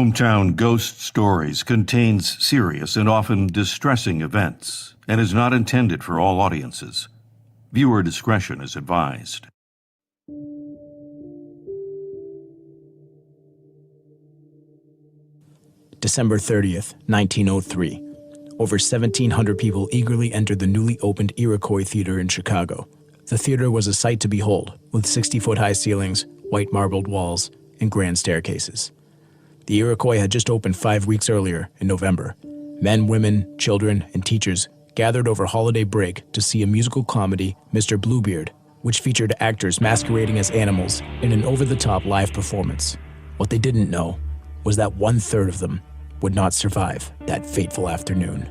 Hometown Ghost Stories contains serious and often distressing events and is not intended for all audiences. Viewer discretion is advised. December 30th, 1903. Over 1,700 people eagerly entered the newly opened Iroquois Theatre in Chicago. The theater was a sight to behold, with 60-foot-high ceilings, white marbled walls, and grand staircases. The Iroquois had just opened 5 weeks earlier, in November. Men, women, children, and teachers gathered over holiday break to see a musical comedy, Mr. Bluebeard, which featured actors masquerading as animals in an over-the-top live performance. What they didn't know was that 1/3 of them would not survive that fateful afternoon.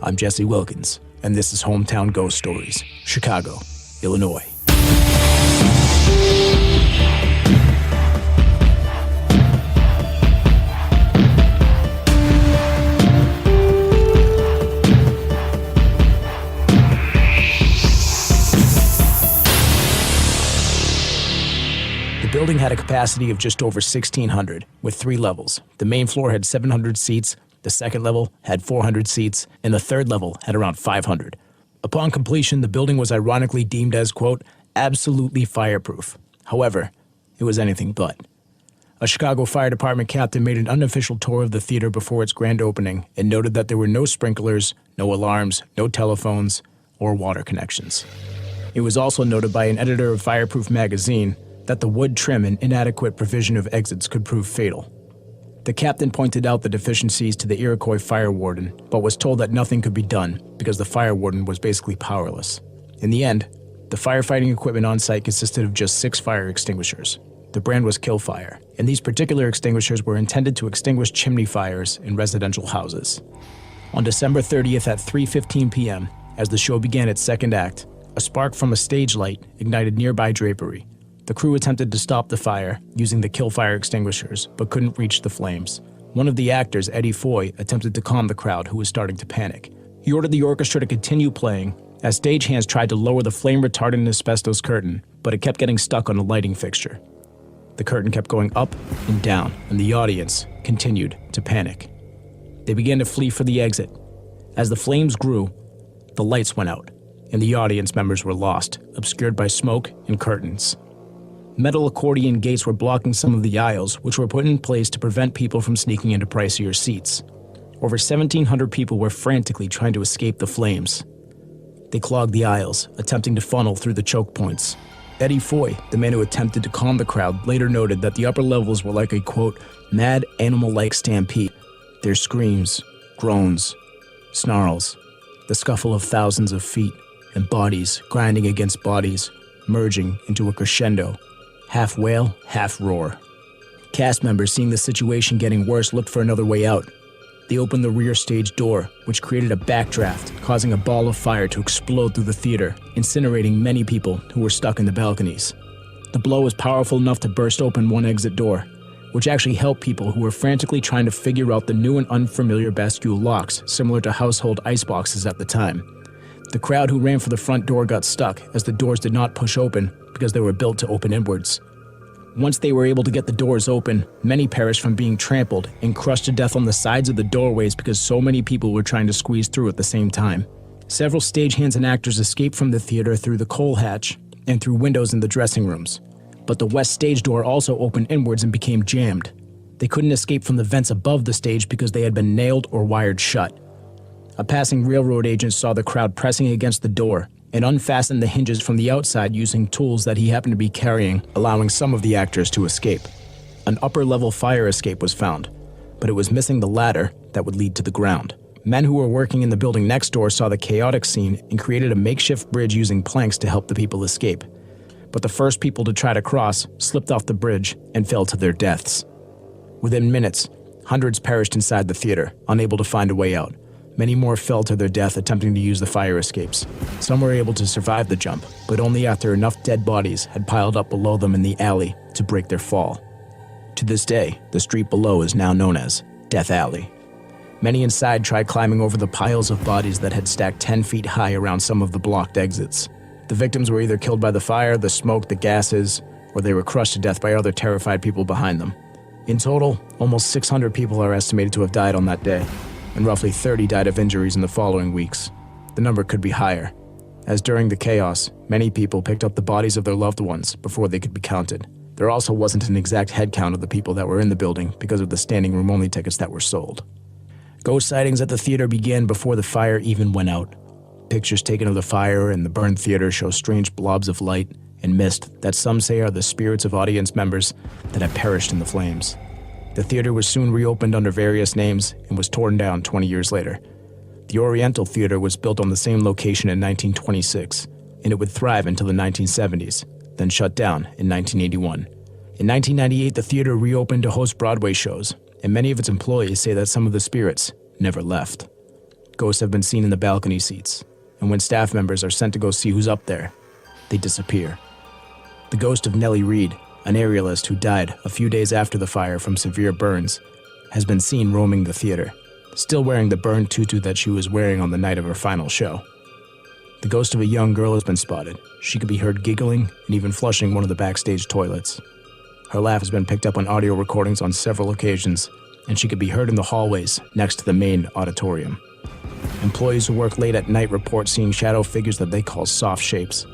I'm Jesse Wilkins, and this is Hometown Ghost Stories, Chicago, Illinois. The building had a capacity of just over 1,600, with 3 levels. The main floor had 700 seats, the second level had 400 seats, and the third level had around 500. Upon completion, the building was ironically deemed as, quote, absolutely fireproof. However, it was anything but. A Chicago Fire Department captain made an unofficial tour of the theater before its grand opening and noted that there were no sprinklers, no alarms, no telephones, or water connections. It was also noted by an editor of Fireproof magazine that the wood trim and inadequate provision of exits could prove fatal. The captain pointed out the deficiencies to the Iroquois fire warden, but was told that nothing could be done because the fire warden was basically powerless. In the end, the firefighting equipment on site consisted of just 6 fire extinguishers. The brand was Kill Fire, and these particular extinguishers were intended to extinguish chimney fires in residential houses. On December 30th at 3:15 p.m., as the show began its second act, a spark from a stage light ignited nearby drapery. The crew attempted to stop the fire using the Kill Fire extinguishers, but couldn't reach the flames. One of the actors, Eddie Foy, attempted to calm the crowd, who was starting to panic. He ordered the orchestra to continue playing, as stagehands tried to lower the flame-retardant asbestos curtain, but it kept getting stuck on a lighting fixture. The curtain kept going up and down, and the audience continued to panic. They began to flee for the exit. As the flames grew, the lights went out, and the audience members were lost, obscured by smoke and curtains. Metal accordion gates were blocking some of the aisles, which were put in place to prevent people from sneaking into pricier seats. Over 1,700 people were frantically trying to escape the flames. They clogged the aisles, attempting to funnel through the choke points. Eddie Foy, the man who attempted to calm the crowd, later noted that the upper levels were like a, quote, mad animal-like stampede. Their screams, groans, snarls, the scuffle of thousands of feet, and bodies grinding against bodies, merging into a crescendo. Half wail, half roar. Cast members, seeing the situation getting worse, looked for another way out. They opened the rear stage door, which created a backdraft, causing a ball of fire to explode through the theater, incinerating many people who were stuck in the balconies. The blow was powerful enough to burst open one exit door, which actually helped people who were frantically trying to figure out the new and unfamiliar bascule locks, similar to household iceboxes at the time. The crowd who ran for the front door got stuck, as the doors did not push open because they were built to open inwards. Once they were able to get the doors open, many perished from being trampled and crushed to death on the sides of the doorways because so many people were trying to squeeze through at the same time. Several stagehands and actors escaped from the theater through the coal hatch and through windows in the dressing rooms. But the west stage door also opened inwards and became jammed. They couldn't escape from the vents above the stage because they had been nailed or wired shut. A passing railroad agent saw the crowd pressing against the door and unfastened the hinges from the outside using tools that he happened to be carrying, allowing some of the actors to escape. An upper-level fire escape was found, but it was missing the ladder that would lead to the ground. Men who were working in the building next door saw the chaotic scene and created a makeshift bridge using planks to help the people escape. But the first people to try to cross slipped off the bridge and fell to their deaths. Within minutes, hundreds perished inside the theater, unable to find a way out. Many more fell to their death attempting to use the fire escapes. Some were able to survive the jump, but only after enough dead bodies had piled up below them in the alley to break their fall. To this day, the street below is now known as Death Alley. Many inside tried climbing over the piles of bodies that had stacked 10 feet high around some of the blocked exits. The victims were either killed by the fire, the smoke, the gases, or they were crushed to death by other terrified people behind them. In total, almost 600 people are estimated to have died on that day, and roughly 30 died of injuries in the following weeks. The number could be higher, as during the chaos, many people picked up the bodies of their loved ones before they could be counted. There also wasn't an exact head count of the people that were in the building because of the standing room only tickets that were sold. Ghost sightings at the theater began before the fire even went out. Pictures taken of the fire and the burned theater show strange blobs of light and mist that some say are the spirits of audience members that had perished in the flames. The theater was soon reopened under various names and was torn down 20 years later. The Oriental Theater was built on the same location in 1926, and it would thrive until the 1970s, then shut down in 1981. In 1998, the theater reopened to host Broadway shows, and many of its employees say that some of the spirits never left. Ghosts have been seen in the balcony seats, and when staff members are sent to go see who's up there, they disappear. The ghost of Nellie Reed, an aerialist who died a few days after the fire from severe burns, has been seen roaming the theater, still wearing the burned tutu that she was wearing on the night of her final show. The ghost of a young girl has been spotted. She could be heard giggling and even flushing one of the backstage toilets. Her laugh has been picked up on audio recordings on several occasions, and she could be heard in the hallways next to the main auditorium. Employees who work late at night report seeing shadow figures that they call soft shapes.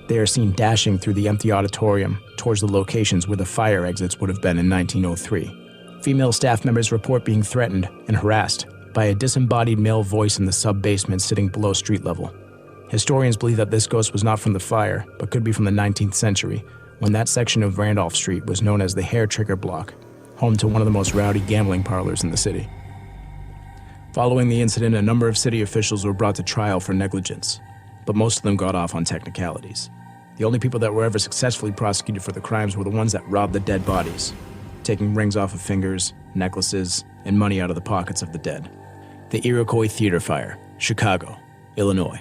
They are seen dashing through the empty auditorium towards the locations where the fire exits would have been in 1903. Female staff members report being threatened and harassed by a disembodied male voice in the sub-basement sitting below street level. Historians believe that this ghost was not from the fire, but could be from the 19th century, when that section of Randolph Street was known as the Hair Trigger Block, home to one of the most rowdy gambling parlors in the city. Following the incident, a number of city officials were brought to trial for negligence, but most of them got off on technicalities. The only people that were ever successfully prosecuted for the crimes were the ones that robbed the dead bodies, taking rings off of fingers, necklaces, and money out of the pockets of the dead. The Iroquois Theatre Fire, Chicago, Illinois.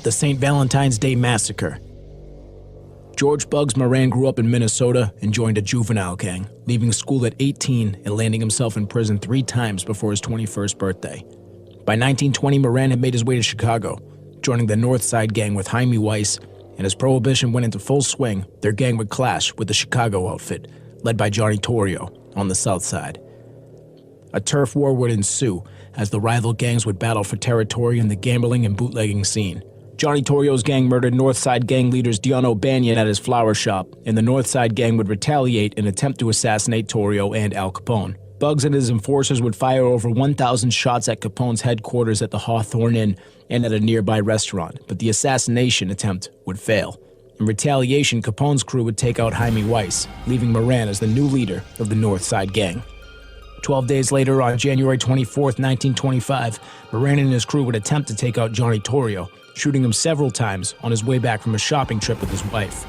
The St. Valentine's Day Massacre. George Bugs Moran grew up in Minnesota and joined a juvenile gang, leaving school at 18 and landing himself in prison 3 times before his 21st birthday. By 1920, Moran had made his way to Chicago, joining the North Side Gang with Jaime Weiss, and as Prohibition went into full swing, their gang would clash with the Chicago outfit, led by Johnny Torrio, on the South Side. A turf war would ensue as the rival gangs would battle for territory in the gambling and bootlegging scene. Johnny Torrio's gang murdered North Side gang leaders Dion O'Banion at his flower shop, and the North Side gang would retaliate and attempt to assassinate Torrio and Al Capone. Bugs and his enforcers would fire over 1,000 shots at Capone's headquarters at the Hawthorne Inn and at a nearby restaurant, but the assassination attempt would fail. In retaliation, Capone's crew would take out Jaime Weiss, leaving Moran as the new leader of the North Side Gang. 12 days later, on January 24, 1925, Moran and his crew would attempt to take out Johnny Torrio, shooting him several times on his way back from a shopping trip with his wife.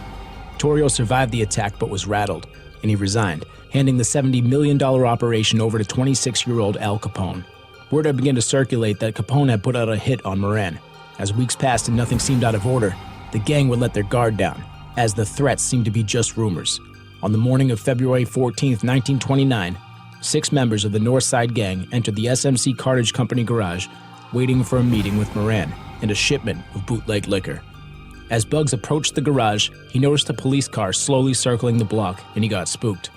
Torrio survived the attack but was rattled, and he resigned, handing the $70 million operation over to 26-year-old Al Capone. Word had begun to circulate that Capone had put out a hit on Moran. As weeks passed and nothing seemed out of order, the gang would let their guard down, as the threats seemed to be just rumors. On the morning of February 14, 1929, 6 members of the North Side Gang entered the SMC Cartage Company garage, waiting for a meeting with Moran and a shipment of bootleg liquor. As Bugs approached the garage, he noticed a police car slowly circling the block, and he got spooked.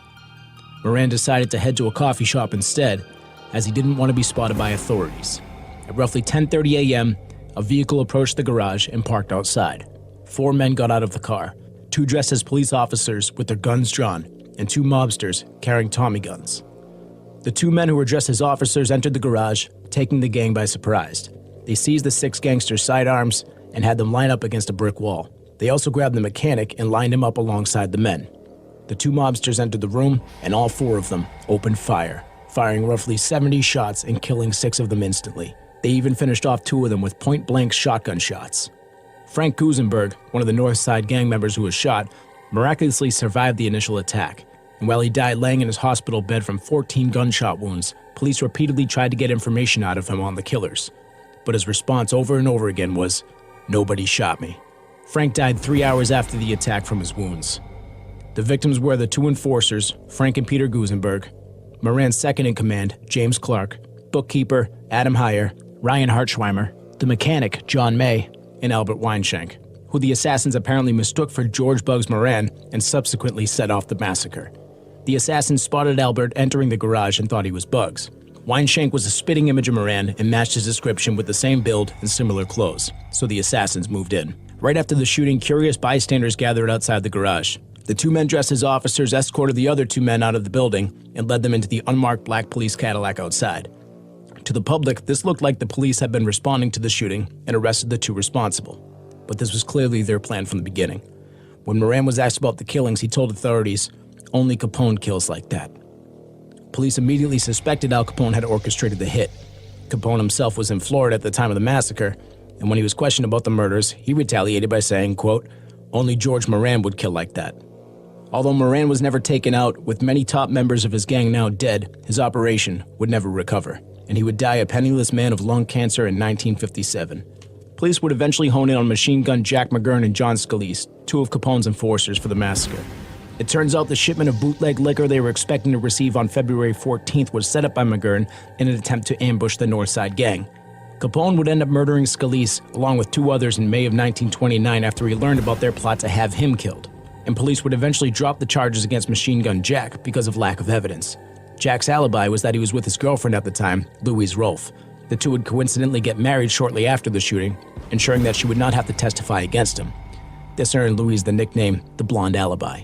Moran decided to head to a coffee shop instead, as he didn't want to be spotted by authorities. At roughly 10:30 a.m., a vehicle approached the garage and parked outside. 4 men got out of the car, 2 dressed as police officers with their guns drawn, and 2 mobsters carrying Tommy guns. The 2 men who were dressed as officers entered the garage, taking the gang by surprise. They seized the 6 gangsters' sidearms and had them line up against a brick wall. They also grabbed the mechanic and lined him up alongside the men. The 2 mobsters entered the room, and all 4 of them opened fire, firing roughly 70 shots and killing 6 of them instantly. They even finished off 2 of them with point-blank shotgun shots. Frank Gusenberg, one of the North Side gang members who was shot, miraculously survived the initial attack. And while he died laying in his hospital bed from 14 gunshot wounds, police repeatedly tried to get information out of him on the killers. But his response over and over again was, "Nobody shot me." Frank died 3 hours after the attack from his wounds. The victims were the 2 enforcers, Frank and Peter Gusenberg, Moran's second-in-command, James Clark, bookkeeper, Adam Heyer, Ryan Hartschweimer, the mechanic, John May, and Albert Weinshank. who the assassins apparently mistook for George Bugs Moran and subsequently set off the massacre. The assassins spotted Albert entering the garage and thought he was Bugs. Wineshank was a spitting image of Moran and matched his description with the same build and similar clothes, so the assassins moved in. Right after the shooting, curious bystanders gathered outside the garage. The two men dressed as officers escorted the other two men out of the building and led them into the unmarked black police Cadillac outside. To the public, this looked like the police had been responding to the shooting and arrested the two responsible. But this was clearly their plan from the beginning. When Moran was asked about the killings, he told authorities, "Only Capone kills like that." Police immediately suspected Al Capone had orchestrated the hit. Capone himself was in Florida at the time of the massacre, and when he was questioned about the murders, he retaliated by saying, quote, "Only George Moran would kill like that." Although Moran was never taken out, with many top members of his gang now dead, his operation would never recover, and he would die a penniless man of lung cancer in 1957. Police would eventually hone in on Machine Gun Jack McGurn and John Scalise, two of Capone's enforcers for the massacre. It turns out the shipment of bootleg liquor they were expecting to receive on February 14th was set up by McGurn in an attempt to ambush the Northside gang. Capone would end up murdering Scalise along with two others in May of 1929 after he learned about their plot to have him killed. And police would eventually drop the charges against Machine Gun Jack because of lack of evidence. Jack's alibi was that he was with his girlfriend at the time, Louise Rolfe. The two would coincidentally get married shortly after the shooting, ensuring that she would not have to testify against him. This earned Louise the nickname the Blonde Alibi.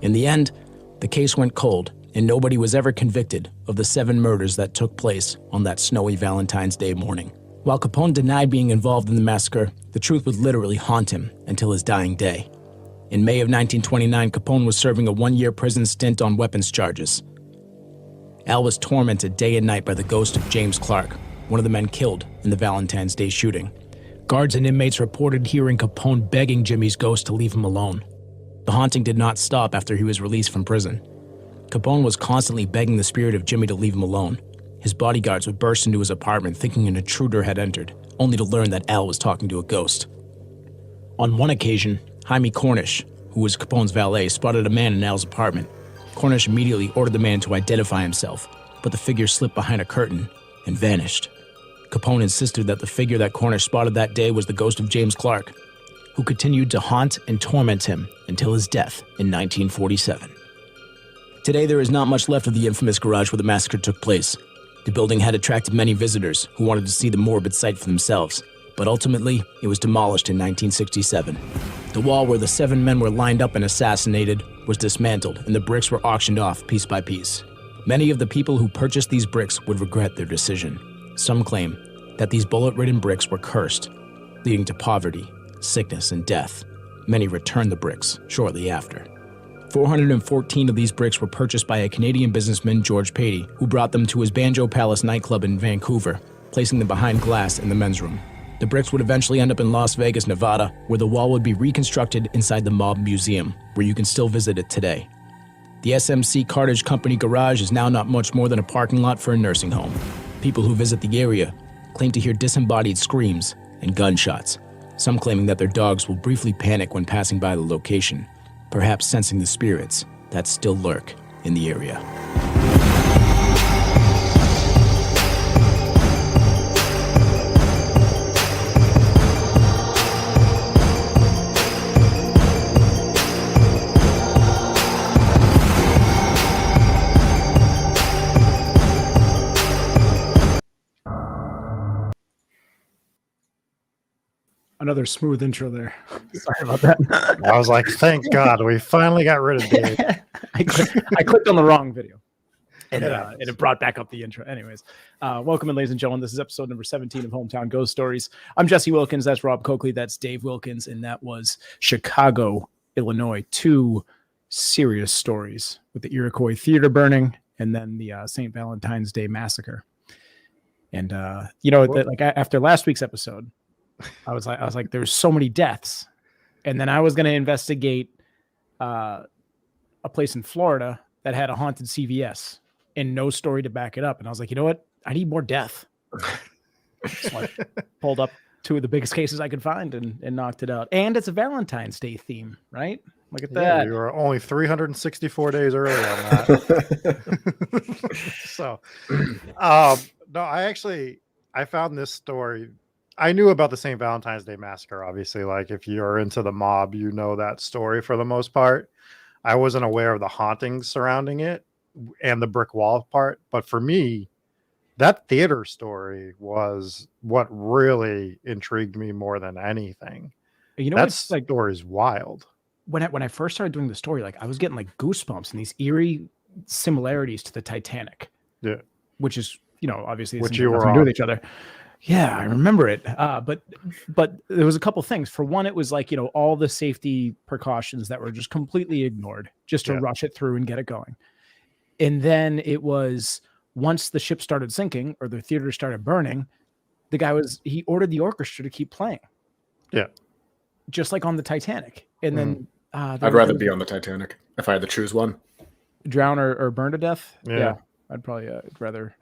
In the end, the case went cold, and nobody was ever convicted of the 7 murders that took place on that snowy Valentine's Day morning. While Capone denied being involved in the massacre, the truth would literally haunt him until his dying day. In May of 1929, Capone was serving a 1-year prison stint on weapons charges. Al was tormented day and night by the ghost of James Clark, one of the men killed in the Valentine's Day shooting. Guards and inmates reported hearing Capone begging Jimmy's ghost to leave him alone. The haunting did not stop after he was released from prison. Capone was constantly begging the spirit of Jimmy to leave him alone. His bodyguards would burst into his apartment thinking an intruder had entered, only to learn that Al was talking to a ghost. On one occasion, Jaime Cornish, who was Capone's valet, spotted a man in Al's apartment. Cornish immediately ordered the man to identify himself, but the figure slipped behind a curtain and vanished. Capone insisted that the figure that Cornish spotted that day was the ghost of James Clark, who continued to haunt and torment him until his death in 1947. Today, there is not much left of the infamous garage where the massacre took place. The building had attracted many visitors who wanted to see the morbid sight for themselves, but ultimately, it was demolished in 1967. The wall where the 7 men were lined up and assassinated was dismantled, and the bricks were auctioned off piece by piece. Many of the people who purchased these bricks would regret their decision. Some claim that these bullet-ridden bricks were cursed, leading to poverty, sickness, and death. Many returned the bricks shortly after. 414 of these bricks were purchased by a Canadian businessman, George Patey, who brought them to his Banjo Palace nightclub in Vancouver, placing them behind glass in the men's room. The bricks would eventually end up in Las Vegas, Nevada, where the wall would be reconstructed inside the Mob Museum, where you can still visit it today. The SMC Cartage Company garage is now not much more than a parking lot for a nursing home. People who visit the area claim to hear disembodied screams and gunshots, some claiming that their dogs will briefly panic when passing by the location, perhaps sensing the spirits that still lurk in the area. Another smooth intro there. Sorry about that. I was like, thank God, we finally got rid of Dave. I clicked on the wrong video. And it brought back up the intro. Anyways, welcome in, ladies and gentlemen. This is episode number 17 of Hometown Ghost Stories. I'm Jesse Wilkins. That's Rob Coakley. That's Dave Wilkins. And that was Chicago, Illinois. 2 serious stories with the Iroquois Theatre burning and then the St. Valentine's Day massacre. And, like after last week's episode, I was like, there's so many deaths. And then I was going to investigate a place in Florida that had a haunted CVS and no story to back it up. And I was like, you know what? I need more death. So I pulled up 2 of the biggest cases I could find and knocked it out. And it's a Valentine's Day theme, right? Look at that. Yeah, you were only 364 days early on that. So, no, I found this story I knew about the St. Valentine's Day Massacre, obviously. Like, if you're into the mob, you know that story for the most part. I wasn't aware of the hauntings surrounding it and the brick wall part. But for me, that theater story was what really intrigued me more than anything. You know, That what's like story is wild. when I first started doing the story, like I was getting like goosebumps and these eerie similarities to the Titanic. Yeah. Which is, you know, obviously Which it's you were nothing to do with on. each other. Yeah, I remember it. But there was a couple things. For one, it was like, you know, all the safety precautions that were just completely ignored just to rush it through and get it going. And then it was once the ship started sinking or the theater started burning, he ordered the orchestra to keep playing. Yeah. Just like on the Titanic. And then I'd rather be on the Titanic if I had to choose one. Drown or burn to death. Yeah. I'd probably rather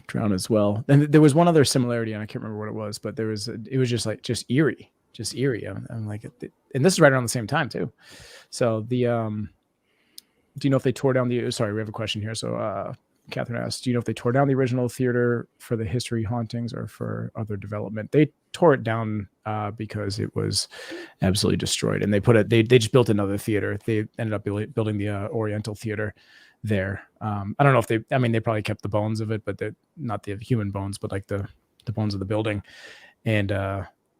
drown as well. And there was one other similarity, and I can't remember what it was, but it was just eerie. I'm like, and this is right around the same time too. So do you know if they tore down sorry, we have a question here. So Catherine asked, do you know if they tore down the original theater for the history hauntings or for other development? They tore it down because it was absolutely destroyed, and they just built another theater. They ended up building the Oriental Theater there. I don't know if they probably kept the bones of it, but they're not the human bones, but like the bones of the building, and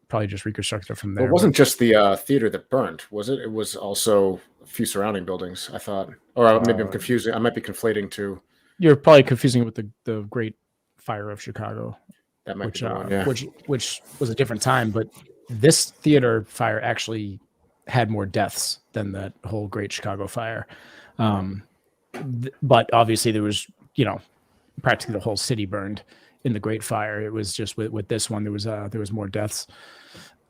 probably just reconstructed it from there. It wasn't just the theater that burned, was it? It was also a few surrounding buildings, I thought. Or maybe I'm confusing. I might be conflating two. You're probably confusing it with the Great Fire of Chicago. That might be the one, yeah. which was a different time, but this theater fire actually had more deaths than that whole Great Chicago Fire. But obviously there was, you know, practically the whole city burned in the Great Fire. It was just with this one, there was more deaths.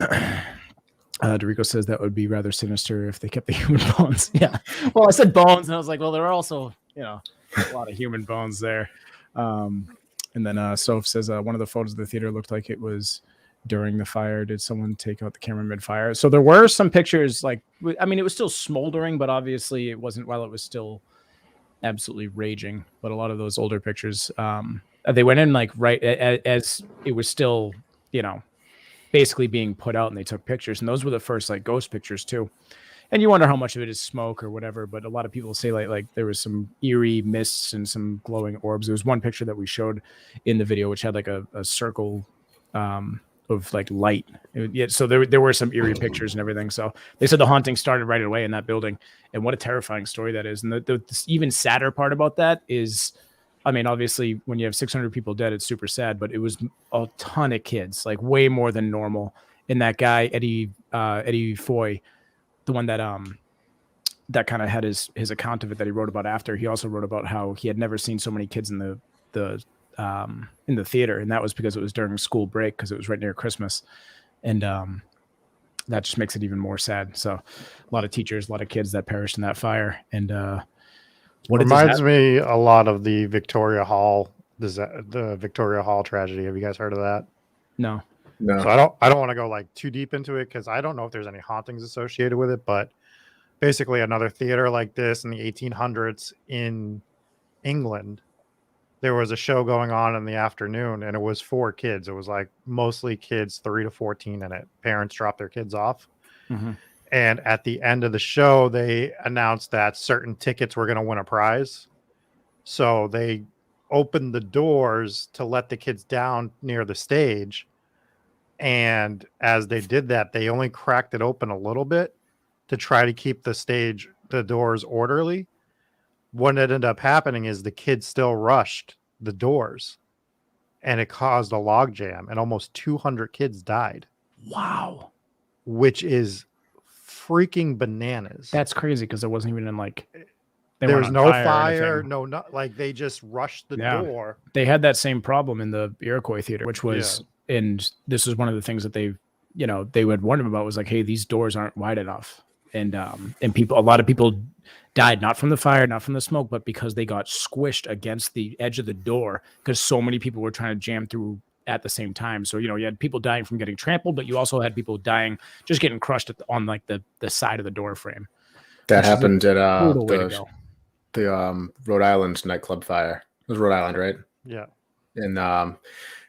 Dorico says that would be rather sinister if they kept the human bones. Yeah. Well, I said bones, and I was like, well, there are also, you know, a lot of human bones there. And then Soph says one of the photos of the theater looked like it was during the fire. Did someone take out the camera mid-fire? So there were some pictures, like, I mean, it was still smoldering, but obviously it wasn't while it was still absolutely raging. But a lot of those older pictures, they went in like right as it was still, you know, basically being put out, and they took pictures. And those were the first like ghost pictures too. And you wonder how much of it is smoke or whatever, but a lot of people say like there was some eerie mists and some glowing orbs. There was one picture that we showed in the video which had like a circle of like light. So there were some eerie pictures and everything. So they said the haunting started right away in that building, and what a terrifying story that is. And the even sadder part about that is, I mean, obviously when you have 600 people dead, it's super sad, but it was a ton of kids, like way more than normal. And that guy, Eddie Foy, the one that that kind of had his account of it that he wrote about after. He also wrote about how he had never seen so many kids in the theater, and that was because it was during school break because it was right near Christmas, and that just makes it even more sad. So, a lot of teachers, a lot of kids that perished in that fire, and what reminds me a lot of the Victoria Hall, the Victoria Hall tragedy. Have you guys heard of that? No. No. So I don't want to go like too deep into it because I don't know if there's any hauntings associated with it, but basically another theater like this in the 1800s in England, there was a show going on in the afternoon, and it was for kids. It was like mostly kids 3 to 14 in it. Parents dropped their kids off. Mm-hmm. And at the end of the show, they announced that certain tickets were going to win a prize. So they opened the doors to let the kids down near the stage. And as they did that, they only cracked it open a little bit to try to keep the doors orderly. What ended up happening is the kids still rushed the doors, and it caused a logjam, and almost 200 kids died. Wow. Which is freaking bananas. That's crazy because there wasn't even there was no fire, not like they just rushed the door. They had that same problem in the Iroquois Theatre, which was, and this was one of the things that they would warn them about was like, hey, these doors aren't wide enough. And a lot of people died, not from the fire, not from the smoke, but because they got squished against the edge of the door because so many people were trying to jam through at the same time. So, you had people dying from getting trampled, but you also had people dying, just getting crushed on like the side of the door frame. That happened at the Rhode Island nightclub fire. It was Rhode Island, right? Yeah. And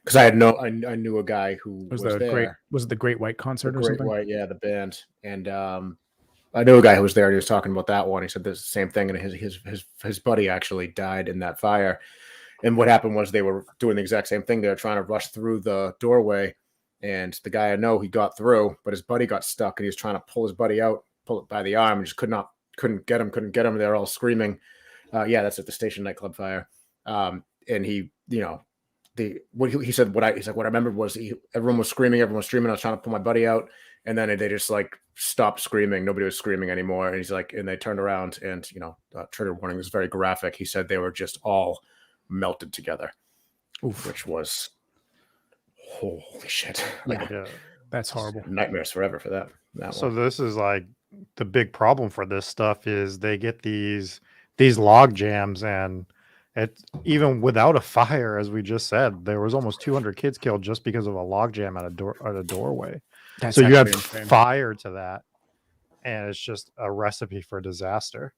because I knew a guy who was there. Was it the Great White The concert or Great something? White, yeah, the band, and I knew a guy who was there. And he was talking about that one. He said the same thing, and his buddy actually died in that fire. And what happened was they were doing the exact same thing. They were trying to rush through the doorway, and the guy I know, he got through, but his buddy got stuck, and he was trying to pull his buddy out, pull it by the arm, and just couldn't get him. They're all screaming. Yeah, that's at the Station nightclub fire. And he, he said, what I remembered was everyone was screaming. I was trying to pull my buddy out, and then they just like stopped screaming. Nobody was screaming anymore. And he's like, and they turned around, and trigger warning was very graphic. He said they were just all melted together. Oof. Which was holy shit. Yeah. That's horrible. Nightmares forever for that So one. this is like the big problem for this stuff is they get these log jams, and it even without a fire, as we just said, there was almost 200 kids killed just because of a log jam at a doorway. That's So you add actually insane. fire to that, and it's just a recipe for disaster.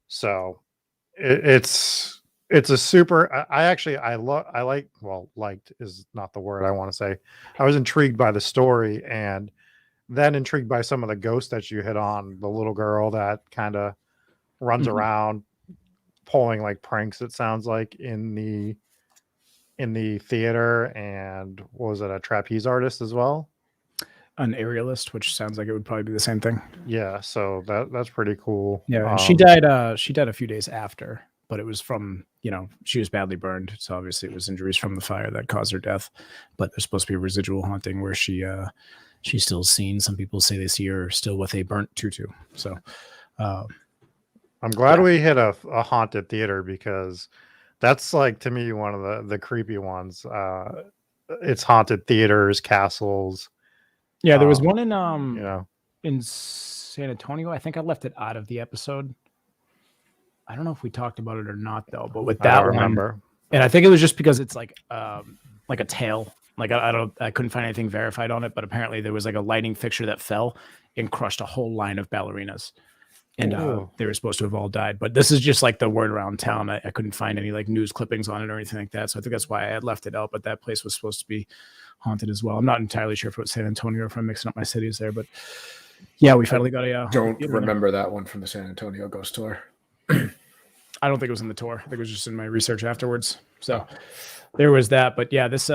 So it's a super. Liked is not the word I want to say. I was intrigued by the story, and then intrigued by some of the ghosts that you hit on. The little girl that kind of runs around pulling like pranks, it sounds like, in the theater. And what was it, a trapeze artist as well? An aerialist, which sounds like it would probably be the same thing. Yeah, so that's pretty cool. Yeah, and she died a few days after, but it was from, she was badly burned, so obviously it was injuries from the fire that caused her death. But there's supposed to be a residual haunting where she's still seen. Some people say they see her still with a burnt tutu. So I'm glad we hit a haunted theater, because that's like, to me, one of the creepy ones. It's haunted theaters, castles. Yeah, there was one in San Antonio. I think I left it out of the episode. I don't know if we talked about it or not, though. But with that I don't remember. and I think it was just because it's like a tail. Like I couldn't find anything verified on it, but apparently there was like a lighting fixture that fell and crushed a whole line of ballerinas, and they were supposed to have all died. But this is just like the word around town. I couldn't find any like news clippings on it or anything like that, so I think that's why I had left it out. But that place was supposed to be haunted as well. I'm not entirely sure if it was San Antonio or if I'm mixing up my cities there, but yeah, we finally got a. Don't remember that one from the San Antonio ghost tour. I don't think it was in the tour. I think it was just in my research afterwards. So there was that. But yeah, this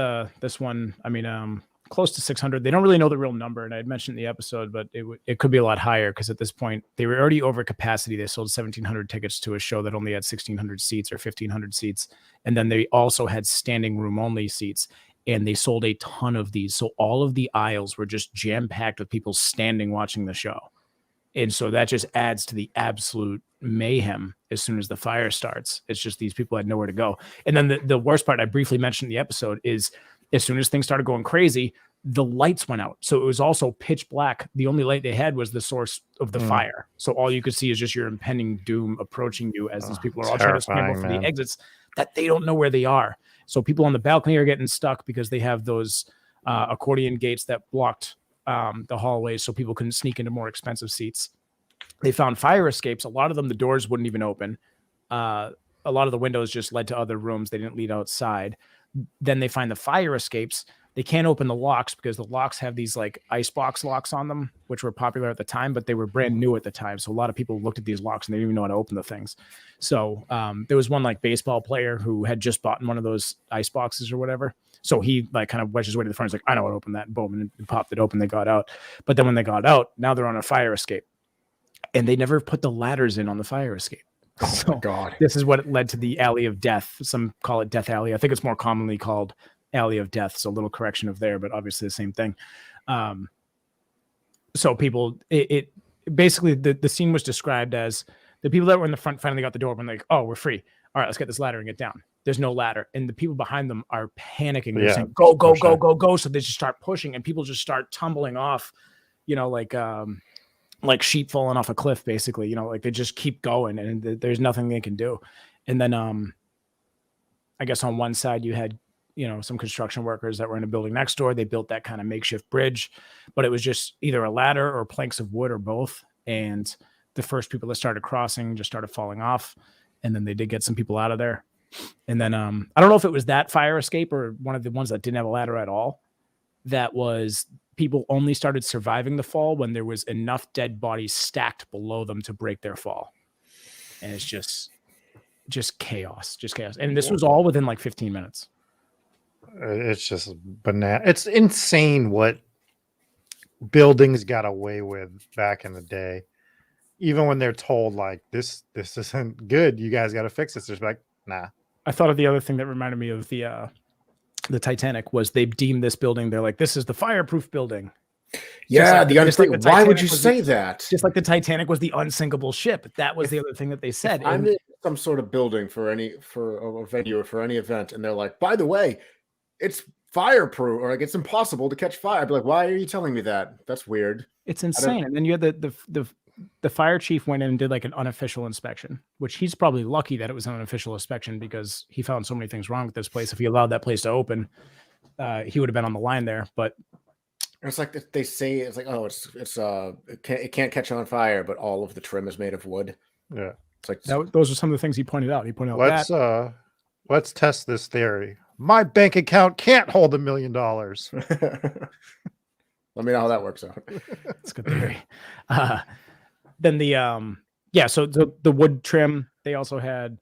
one, I mean, close to 600. They don't really know the real number, and I had mentioned in the episode, but it could be a lot higher, because at this point they were already over capacity. They sold 1,700 tickets to a show that only had 1,600 seats or 1,500 seats, and then they also had standing room only seats. And they sold a ton of these. So all of the aisles were just jam-packed with people standing watching the show. And so that just adds to the absolute mayhem as soon as the fire starts. It's just these people had nowhere to go. And then the worst part I briefly mentioned in the episode is as soon as things started going crazy, the lights went out. So it was also pitch black. The only light they had was the source of the fire. So all you could see is just your impending doom approaching you as these people are all trying to scramble for the exits that they don't know where they are. So people on the balcony are getting stuck because they have those accordion gates that blocked the hallways so people couldn't sneak into more expensive seats. They found fire escapes. A lot of them, the doors wouldn't even open. A lot of the windows just led to other rooms. They didn't lead outside. Then they find the fire escapes. They can't open the locks because the locks have these like icebox locks on them, which were popular at the time, but they were brand new at the time. So a lot of people looked at these locks and they didn't even know how to open the things. So there was one like baseball player who had just bought one of those ice boxes or whatever. So he like kind of wedged his way to the front. He's like, I know how to open that. And boom, and popped it open. They got out. But then when they got out, now they're on a fire escape. And they never put the ladders in on the fire escape. Oh my God. This is what led to the Alley of Death. Some call it Death Alley. I think it's more commonly called Alley of Death. So a little correction of there, but obviously the same thing. So people, it basically the scene was described as the people that were in the front finally got the door open, like, oh, we're free. All right, let's get this ladder and get down. There's no ladder. And the people behind them are panicking. They're saying, go, go, go, go, go. So they just start pushing and people just start tumbling off, like sheep falling off a cliff, basically, like they just keep going and there's nothing they can do. And then I guess on one side you had, some construction workers that were in a building next door. They built that kind of makeshift bridge, but it was just either a ladder or planks of wood or both. And the first people that started crossing just started falling off. And then they did get some people out of there. And then I don't know if it was that fire escape or one of the ones that didn't have a ladder at all. That was people only started surviving the fall when there was enough dead bodies stacked below them to break their fall. And it's just chaos, And this was all within like 15 minutes. It's just banana. It's insane what buildings got away with back in the day. Even when they're told like this isn't good, you guys got to fix this. They're like, nah. I thought of the other thing that reminded me of the Titanic was they deemed this building. They're like, this is the fireproof building. Yeah, like, the unsinkable. Why would you say that? Just like the Titanic was the unsinkable ship. That was the other thing that they said. I'm in some sort of building for a venue or for any event, and they're like, by the way, it's fireproof, or like it's impossible to catch fire. I'd be like, why are you telling me that? That's weird. It's insane. And then you had the fire chief went in and did like an unofficial inspection, which he's probably lucky that it was an unofficial inspection because he found so many things wrong with this place. If he allowed that place to open, he would have been on the line there. But it's like they say, it's like, oh, it can't catch on fire, but all of the trim is made of wood. Yeah, it's like those are some of the things he pointed out. He pointed out let's test this theory. My bank account can't hold $1 million. Let me know how that works out. That's a good theory. Then so the wood trim, they also had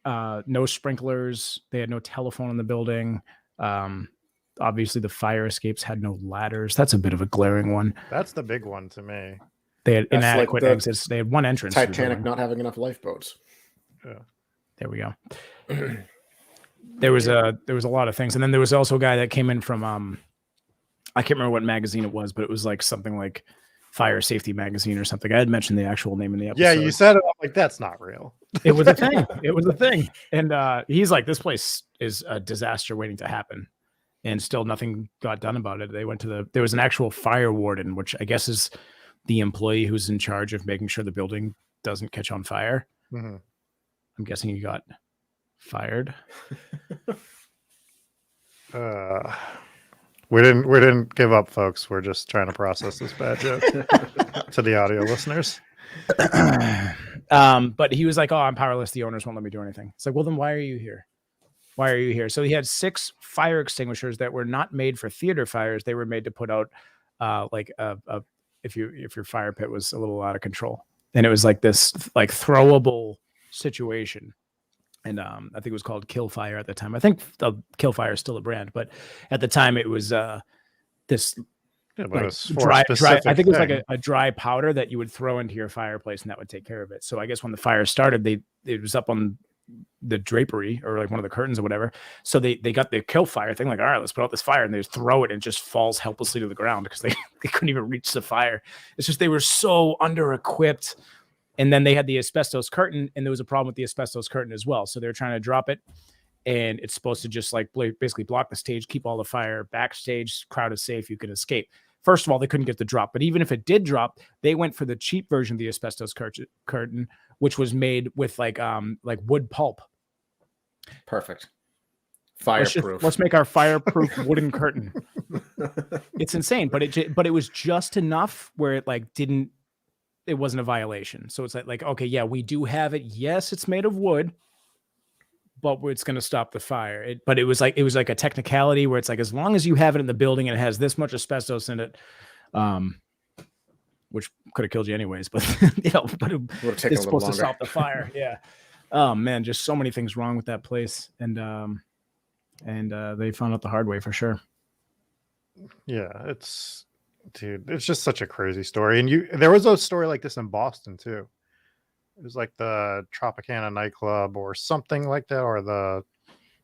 no sprinklers. They had no telephone in the building. Obviously the fire escapes had no ladders. That's a bit of a glaring one. That's the big one to me. They had inadequate exits. They had one entrance. Titanic not having enough lifeboats. Yeah. There we go. There was a lot of things. And then there was also a guy that came in from I can't remember what magazine it was, but it was like something like Fire Safety Magazine or something. I had mentioned the actual name in the episode. Yeah, you said it. I'm like, that's not real. It was a thing. It was a thing. And he's like, this place is a disaster waiting to happen. And still nothing got done about it. They went to there was an actual fire warden, which I guess is the employee who's in charge of making sure the building doesn't catch on fire. Mm-hmm. I'm guessing he got fired. We didn't give up, folks. We're just trying to process this bad joke to the audio listeners. But he was like, oh, I'm powerless. The owners won't let me do anything. It's like, well, then why are you here? Why are you here? So he had 6 fire extinguishers that were not made for theater fires. They were made to put out if your fire pit was a little out of control. And it was like this like throwable situation. And I think it was called Kill Fire at the time. I think Kill Fire is still a brand, but at the time it was this dry. I think it was like a dry powder that you would throw into your fireplace, and that would take care of it. So I guess when the fire started, it was up on the drapery or like one of the curtains or whatever. So they got the Kill Fire thing, like, all right, let's put out this fire, and they just throw it and it just falls helplessly to the ground because they couldn't even reach the fire. It's just they were so under equipped. And then they had the asbestos curtain, and there was a problem with the asbestos curtain as well. So they're trying to drop it, and it's supposed to just like basically block the stage, keep all the fire backstage, crowd is safe, you can escape. First of all, they couldn't get the drop, but even if it did drop, they went for the cheap version of the asbestos curtain, which was made with like wood pulp. Perfect. Fireproof. Let's make our fireproof wooden curtain. It's insane, but it was just enough where it like didn't. It wasn't a violation. So it's like, okay, yeah, we do have it. Yes, it's made of wood, but it's going to stop the fire. But it was like a technicality where it's like, as long as you have it in the building and it has this much asbestos in it, which could have killed you anyways, but but it's supposed to stop the fire. Yeah. Oh man, just so many things wrong with that place. And they found out the hard way for sure. Yeah, it's just such a crazy story. And there was a story like this in Boston too. It was like the Tropicana nightclub or something like that, or the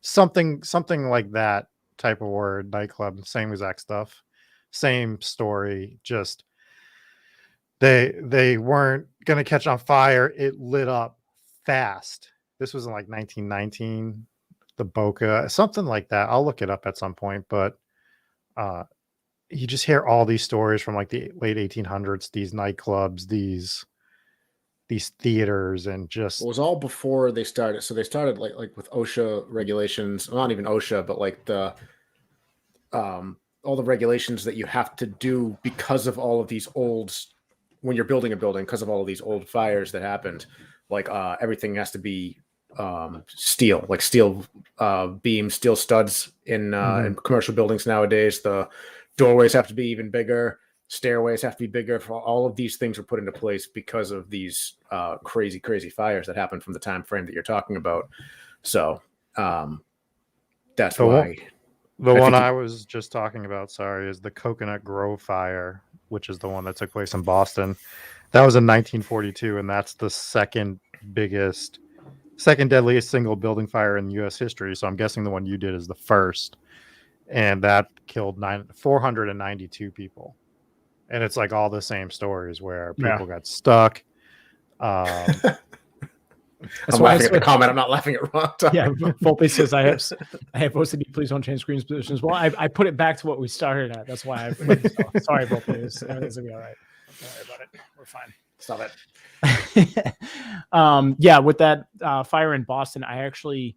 something like that type of word, nightclub, same exact stuff, same story. Just they weren't gonna catch on fire. It lit up fast. This was in like 1919, the Boca, something like that. I'll look it up at some point, but you just hear all these stories from like the late 1800s, these nightclubs, these theaters, and just it was all before they started. So they started like with OSHA regulations, well, not even OSHA, but like the all the regulations that you have to do because of all of these old, when you're building a building, because of all of these old fires that happened, like everything has to be steel, like steel beams, steel studs in commercial buildings nowadays. The doorways have to be even bigger. Stairways have to be bigger. For all of these things were put into place because of these crazy fires that happened from the time frame that you're talking about. So that's why. The one I was just talking about, sorry, is the Coconut Grove fire, which is the one that took place in Boston. That was in 1942, and that's the second deadliest single building fire in U.S. history. So I'm guessing the one you did is the first, and that killed 492 people. And it's like all the same stories where people got stuck. I'm laughing at the comment. I'm not laughing at wrong time. Yeah, Volpe says I have OCD. Please don't change screen positions. Well, I put it back to what we started at. That's why I put it. Sorry, Volpe. Everything's gonna be all right. Don't worry about it. We're fine. Stop it. Yeah, with that fire in Boston, I actually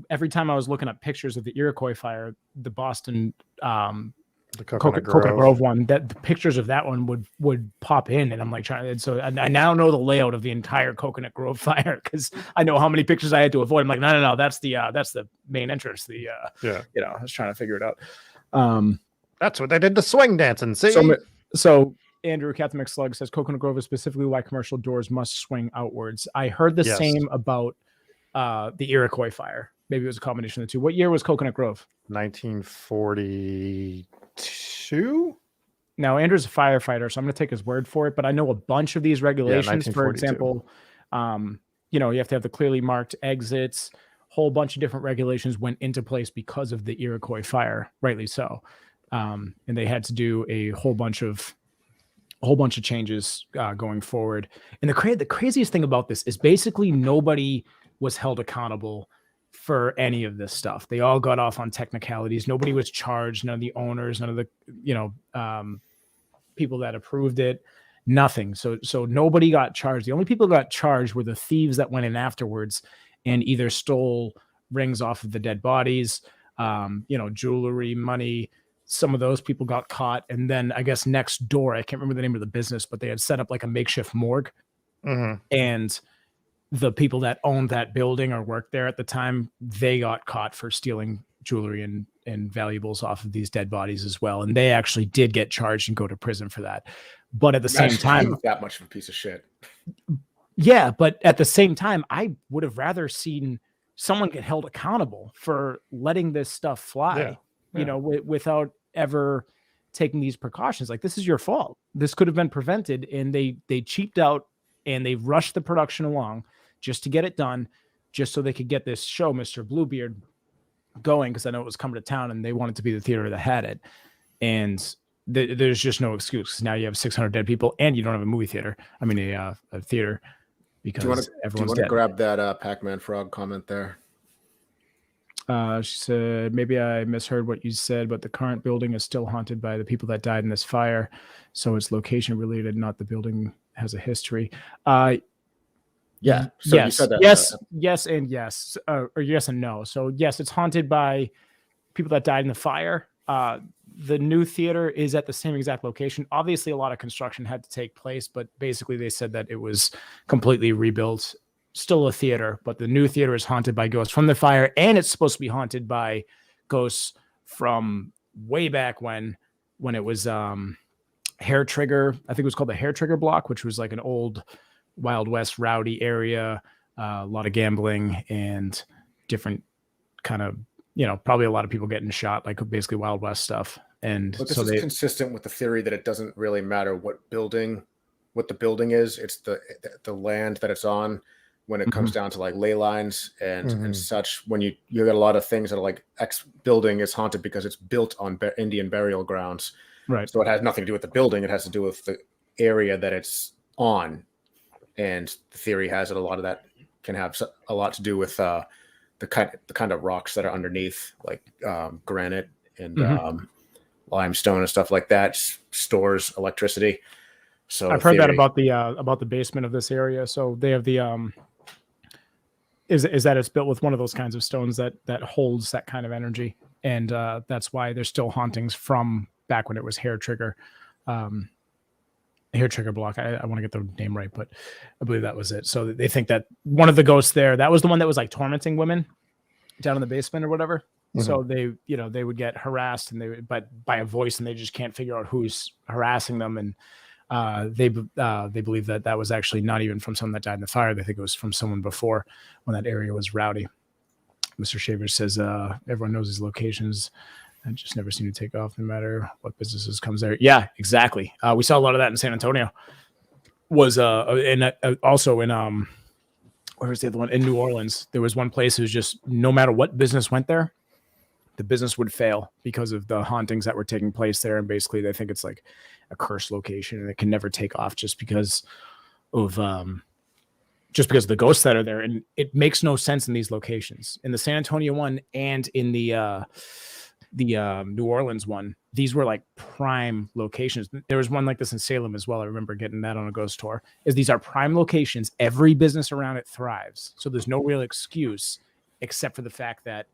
every time I was looking up pictures of the Iroquois fire, the Boston The Coconut Grove one, that the pictures of that one would pop in, and I'm like trying. And so I now know the layout of the entire Coconut Grove fire because I know how many pictures I had to avoid. I'm like, no, that's the main entrance. I was trying to figure it out. That's what they did to swing dancing. See, so Andrew Captain McSlug says Coconut Grove is specifically why commercial doors must swing outwards. I heard the same about the Iroquois fire. Maybe it was a combination of the two. What year was Coconut Grove? 1942. Now, Andrew's a firefighter, so I'm going to take his word for it. But I know a bunch of these regulations. For example, you have to have the clearly marked exits. Whole bunch of different regulations went into place because of the Iroquois fire, rightly so. And they had to do a whole bunch of changes going forward. And the craziest thing about this is basically nobody was held accountable for any of this stuff. They all got off on technicalities. Nobody was charged. None of the owners, none of the people that approved it, nothing. So nobody got charged. The only people who got charged were the thieves that went in afterwards and either stole rings off of the dead bodies, jewelry, money. Some of those people got caught. And then I guess next door, I can't remember the name of the business, but they had set up like a makeshift morgue. Mm-hmm. And the people that owned that building or worked there at the time, they got caught for stealing jewelry and valuables off of these dead bodies as well. And they actually did get charged and go to prison for that. But at the same time, that much of a piece of shit. Yeah. But at the same time, I would have rather seen someone get held accountable for letting this stuff fly, without ever taking these precautions. Like, this is your fault. This could have been prevented. And they cheaped out and they rushed the production along just to get it done, just so they could get this show, Mr. Bluebeard, going, because I know it was coming to town and they wanted to be the theater that had it. And there's just no excuse. Now you have 600 dead people and you don't have a movie theater. I mean, a theater, because everyone's dead. Grab that Pac-Man Frog comment there? She said, maybe I misheard what you said, but the current building is still haunted by the people that died in this fire. So it's location related, not the building has a history. Yeah. So yes. You said that, yes, and yes, or yes and no. So yes, it's haunted by people that died in the fire. The new theater is at the same exact location. Obviously, a lot of construction had to take place, but basically they said that it was completely rebuilt. Still a theater, but the new theater is haunted by ghosts from the fire, and it's supposed to be haunted by ghosts from way back when it was Hair Trigger. I think it was called the Hair Trigger Block, which was like an old Wild West rowdy area, a lot of gambling and different kind of, probably a lot of people getting shot, like basically Wild West stuff. And but this is consistent with the theory that it doesn't really matter what the building is. It's the land that it's on when it comes down to like ley lines and such. When you got a lot of things that are like X building is haunted because it's built on Indian burial grounds. Right. So it has nothing to do with the building. It has to do with the area that it's on. And the theory has it a lot of that can have a lot to do with the kind of rocks that are underneath, like granite and limestone and stuff like that stores electricity. So I've heard that about the basement of this area. So they have the is that it's built with one of those kinds of stones that holds that kind of energy, and that's why there's still hauntings from back when it was Hair Trigger. Hair trigger block. I want to get the name right, but I believe that was it. So they think that one of the ghosts there, that was the one that was like tormenting women down in the basement or whatever. So they, you know, they would get harassed but by a voice, and they just can't figure out who's harassing them. And they believe that was actually not even from someone that died in the fire. They think it was from someone before, when that area was rowdy. Mr. Shaver says everyone knows these locations. I just never seem to take off no matter what businesses comes there. Yeah, exactly. We saw a lot of that in San Antonio. Also in where was the other one? In New Orleans, there was one place. It was just no matter what business went there, the business would fail because of the hauntings that were taking place there. And basically, they think it's like a cursed location, and it can never take off just because of the ghosts that are there. And it makes no sense in these locations. In the San Antonio one and in the New Orleans one, these were like prime locations. There was one like this in Salem as well. I remember getting that on a ghost tour. These are prime locations. Every business around it thrives. So there's no real excuse except for the fact that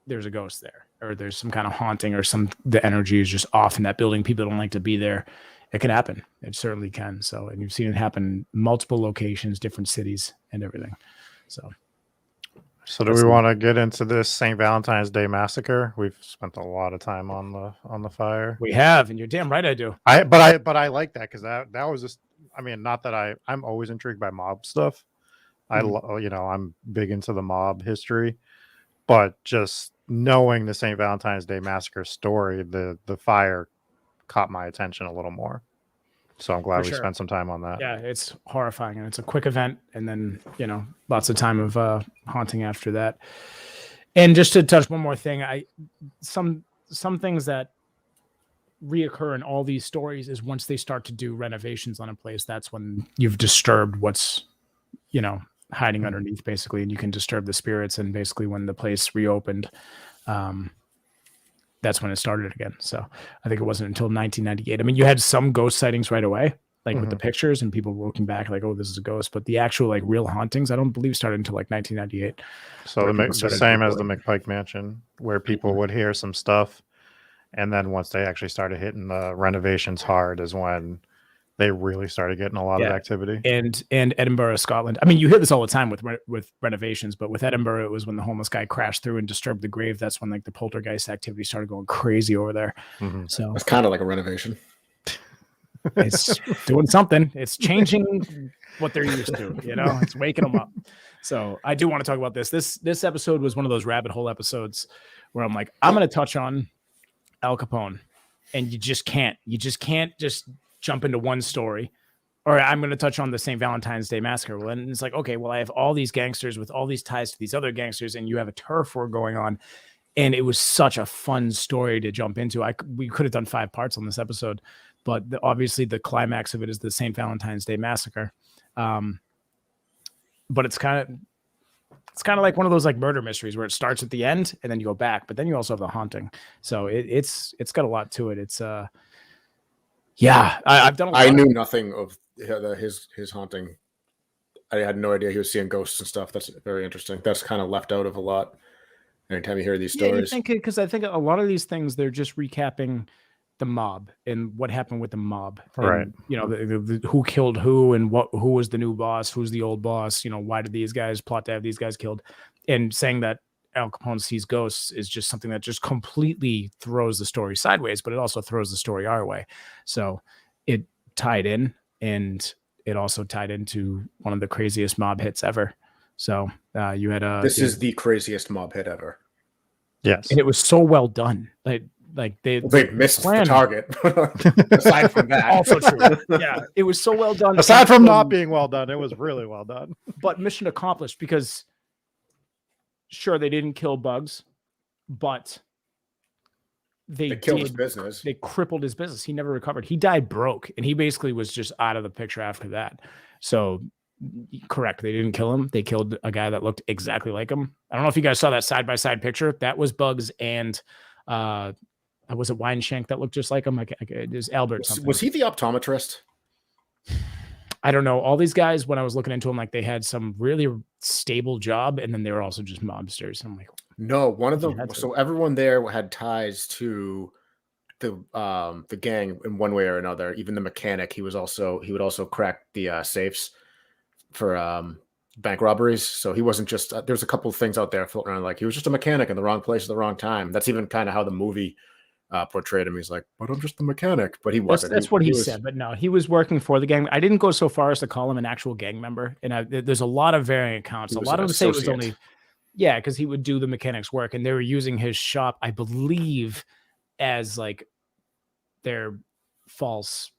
there's a ghost there, or there's some kind of haunting, or the energy is just off in that building. People don't like to be there. It can happen. It certainly can. So, and you've seen it happen in multiple locations, different cities and everything. So do we want to get into this St. Valentine's Day massacre? We've spent a lot of time on the fire. We have, and you're damn right I do. But I like that, because that was just, I mean, not that I'm always intrigued by mob stuff. I'm big into the mob history, but just knowing the St. Valentine's Day massacre story, the fire caught my attention a little more. So I'm glad we spent some time on that. Yeah, it's horrifying, and it's a quick event, and then, you know, lots of time of haunting after that. And just to touch one more thing, some things that reoccur in all these stories is once they start to do renovations on a place, that's when you've disturbed what's, you know, hiding underneath, basically, and you can disturb the spirits. And basically when the place reopened, that's when it started again. So I think it wasn't until 1998. I mean, you had some ghost sightings right away, like with the pictures, and people looking back like, oh, this is a ghost. But the actual like real hauntings, I don't believe started until like 1998. So the same as the McPike Mansion, where people would hear some stuff, and then once they actually started hitting the renovations hard is when they really started getting a lot of activity. And Edinburgh, Scotland. I mean, you hear this all the time with renovations, but with Edinburgh, it was when the homeless guy crashed through and disturbed the grave. That's when like the poltergeist activity started going crazy over there. So it's kind of like a renovation. It's doing something. It's changing what they're used to. You know, it's waking them up. So I do want to talk about this. This episode was one of those rabbit hole episodes where I'm like, I'm going to touch on Al Capone, and you just can't just jump into one story, or I'm going to touch on the St. Valentine's Day massacre. Well, and it's like, okay, well, I have all these gangsters with all these ties to these other gangsters, and you have a turf war going on. And it was such a fun story to jump into. We could have done 5 parts on this episode, but obviously the climax of it is the St. Valentine's Day massacre. But it's kind of like one of those like murder mysteries where it starts at the end and then you go back, but then you also have the haunting. So it's got a lot to it. It's yeah, I've done. I knew nothing of his haunting. I had no idea he was seeing ghosts and stuff. That's very interesting. That's kind of left out of a lot. Anytime you hear these stories, because I think a lot of these things, they're just recapping the mob and what happened with the mob, right? And, you know, the who killed who and who was the new boss, who's the old boss. You know, why did these guys plot to have these guys killed? And saying that Al Capone sees ghosts is just something that just completely throws the story sideways, but it also throws the story our way. So it tied in, and it also tied into one of the craziest mob hits ever. So you had this is the craziest mob hit ever. Yes, and it was so well done. Like they missed the target. Aside from that, also true. Yeah, it was so well done. Aside from not being well done, it was really well done. But mission accomplished, because sure, they didn't kill Bugs, but they killed his business. They crippled his business. He never recovered. He died broke, and he basically was just out of the picture after that. So, correct, they didn't kill him. They killed a guy that looked exactly like him. I don't know if you guys saw that side-by-side picture. That was Bugs, and was it Weinshank that looked just like him? It was Albert. Was he the optometrist? I don't know. All these guys, when I was looking into them, like they had some really stable job, and then they were also just mobsters. I'm like, no, one of them. So everyone there had ties to the gang in one way or another. Even the mechanic, he would also crack the safes for bank robberies. So he wasn't just there's a couple of things out there floating around like he was just a mechanic in the wrong place at the wrong time. That's even kind of how the movie portrayed him. He's like, but I'm just a mechanic, but he wasn't. That's what he said. But no, he was working for the gang. I didn't go so far as to call him an actual gang member. And there's a lot of varying accounts. A lot of them say it was only, because he would do the mechanic's work, and they were using his shop, I believe, as like their false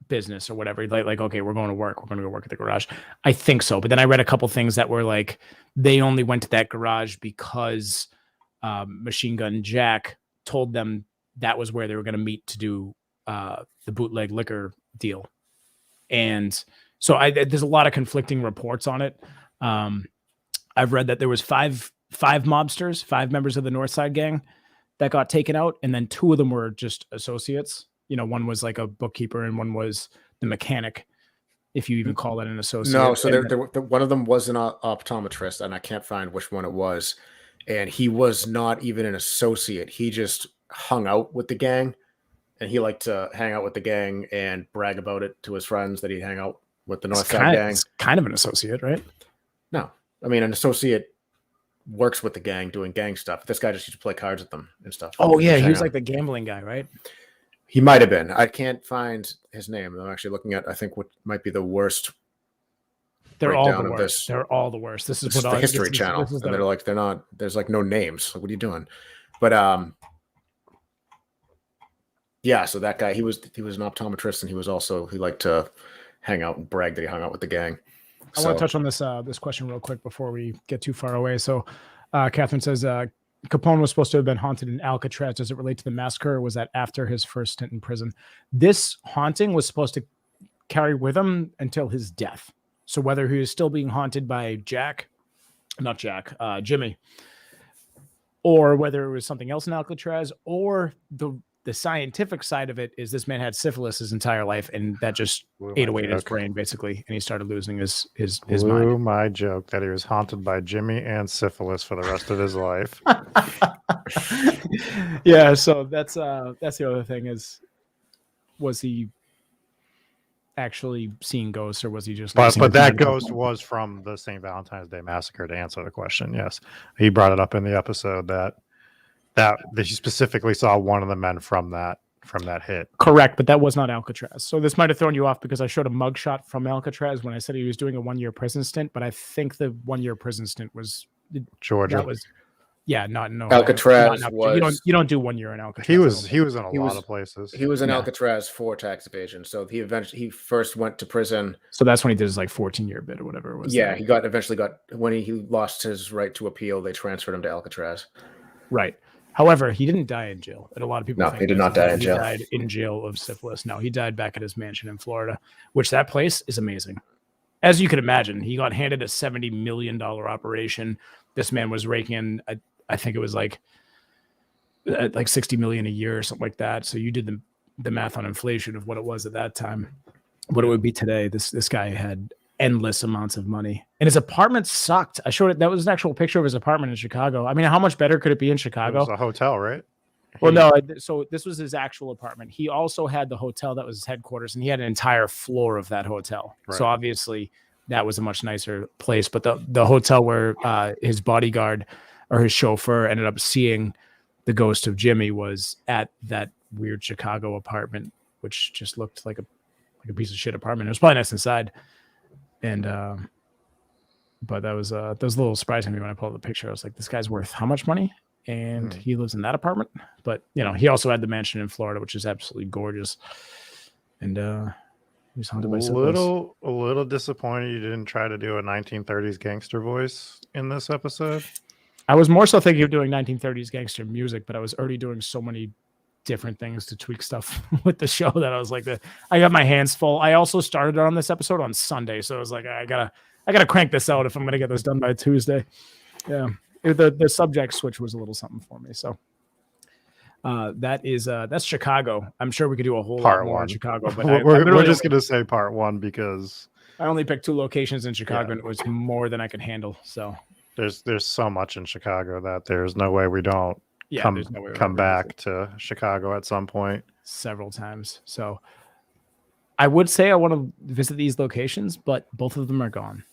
business or whatever. Like, okay, we're going to work. We're going to go work at the garage. I think so. But then I read a couple things that were like they only went to that garage because Machine Gun Jack told them that was where they were going to meet to do the bootleg liquor deal. And so there's a lot of conflicting reports on it. I've read that there was five mobsters, 5 members of the North Side gang that got taken out. And then 2 of them were just associates. You know, one was like a bookkeeper and one was the mechanic, if you even call that an associate. No, so one of them was an optometrist, and I can't find which one it was. And he was not even an associate. He just hung out with the gang, and he liked to hang out with the gang and brag about it to his friends that he'd hang out with the North Side gang. It's kind of an associate, right? No, I mean, an associate works with the gang doing gang stuff. This guy just used to play cards with them and stuff. Oh yeah, he was like the gambling guy, right? He might have been. I can't find his name. I'm actually looking at, I think, what might be the worst. They're all the worst. They're all the worst. This is what the History Channel, and they're like, they're not. There's like no names. Like, what are you doing? But yeah. So that guy, he was an optometrist, and he liked to hang out and brag that he hung out with the gang. I want to touch on this question real quick before we get too far away. So, Catherine says Capone was supposed to have been haunted in Alcatraz. Does it relate to the massacre, or was that after his first stint in prison? This haunting was supposed to carry with him until his death. So whether he was still being haunted by Jimmy, or whether it was something else in Alcatraz, or the scientific side of it is this man had syphilis his entire life, and that just ate away at his brain, basically, and he started losing his mind. My joke that he was haunted by Jimmy and syphilis for the rest of his life. Yeah, so that's the other thing is, was he actually seeing ghosts, or was he just? But that ghost was from the St. Valentine's Day Massacre. To answer the question, yes, he brought it up in the episode that he specifically saw one of the men from that hit. Correct, but that was not Alcatraz. So this might have thrown you off because I showed a mugshot from Alcatraz when I said he was doing a 1-year prison stint, but I think the 1-year prison stint was Georgia. That was, no. Alcatraz was. You don't do 1 year in Alcatraz. He was in a lot of places. He was in Alcatraz for tax evasion. So he first went to prison. So that's when he did his like 14-year bid or whatever it was. Yeah, he eventually got when he lost his right to appeal. They transferred him to Alcatraz. Right. However, he didn't die in jail. And a lot of people think he did not die in jail. He died in jail of syphilis. No, he died back at his mansion in Florida, which that place is amazing. As you can imagine, he got handed a $70 million operation. This man was raking in, I think it was like $60 million a year or something like that. So you did the math on inflation of what it was at that time, what it would be today. This guy had endless amounts of money, and his apartment sucked. I showed it. That was an actual picture of his apartment in Chicago. I mean, how much better could it be in Chicago? It was a hotel, right? Well, no. So this was his actual apartment. He also had the hotel that was his headquarters, and he had an entire floor of that hotel. Right. So obviously that was a much nicer place. But the hotel where his bodyguard or his chauffeur ended up seeing the ghost of Jimmy was at that weird Chicago apartment, which just looked like a piece of shit apartment. It was probably nice inside. And but that was a little surprising to me when I pulled up the picture. I was like, this guy's worth how much money? And he lives in that apartment. But he also had the mansion in Florida, which is absolutely gorgeous. And he was haunted by syphilis. A little disappointed you didn't try to do a 1930s gangster voice in this episode. I was more so thinking of doing 1930s gangster music, but I was already doing so many different things to tweak stuff with the show that I was like, I got my hands full. I also started on this episode on Sunday, so I was like, I gotta crank this out if I'm gonna get this done by Tuesday. Yeah, the subject switch was a little something for me. So that's Chicago. I'm sure we could do a whole lot more in Chicago, but we're just gonna say part 1 because I only picked 2 locations in Chicago, and it was more than I could handle. So there's so much in Chicago that there's no way we don't there's no way come back to Chicago at some point. Several times. So I would say I want to visit these locations, but both of them are gone.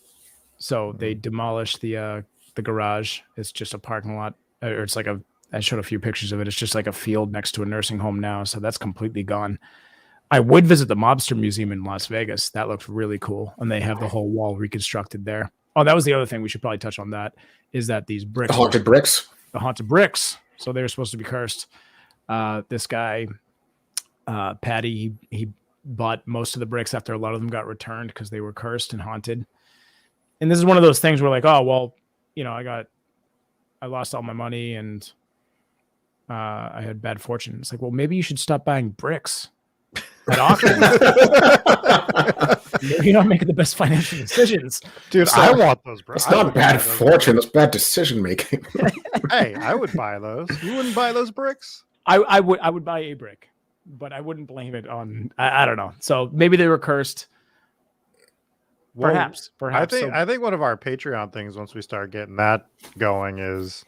So they demolished the garage. It's just a parking lot, or it's like I showed a few pictures of it. It's just like a field next to a nursing home now. So that's completely gone. I would visit the Mobster Museum in Las Vegas. That looks really cool. And they have the whole wall reconstructed there. Oh, that was the other thing. We should probably touch on that, is that these bricks. The haunted bricks? The haunted bricks. So they were supposed to be cursed. This guy, Patty, he bought most of the bricks after a lot of them got returned because they were cursed and haunted. And this is one of those things where like, oh, well, I lost all my money and I had bad fortune. It's like, well, maybe you should stop buying bricks that often. Maybe you're not making the best financial decisions. Dude, I want those bricks. It's not bad fortune. It's bad decision making. Hey, I would buy those. You wouldn't buy those bricks? I would buy a brick, but I wouldn't blame it on, I don't know. So maybe they were cursed. Perhaps. I think one of our Patreon things, once we start getting that going, is